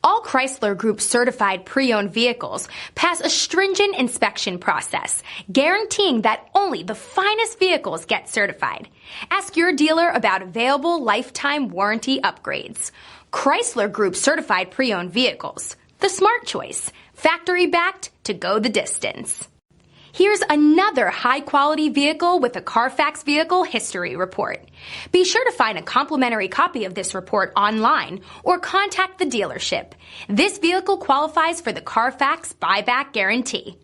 All Chrysler Group certified pre-owned vehicles pass a stringent inspection process, guaranteeing that only the finest vehicles get certified. Ask your dealer about available lifetime warranty upgrades. Chrysler Group certified pre-owned vehicles. The smart choice. Factory backed to go the distance. Here's another high-quality vehicle with a CARFAX Vehicle History Report. Be sure to find a complimentary copy of this report online or contact the dealership. This vehicle qualifies for the CARFAX Buyback Guarantee.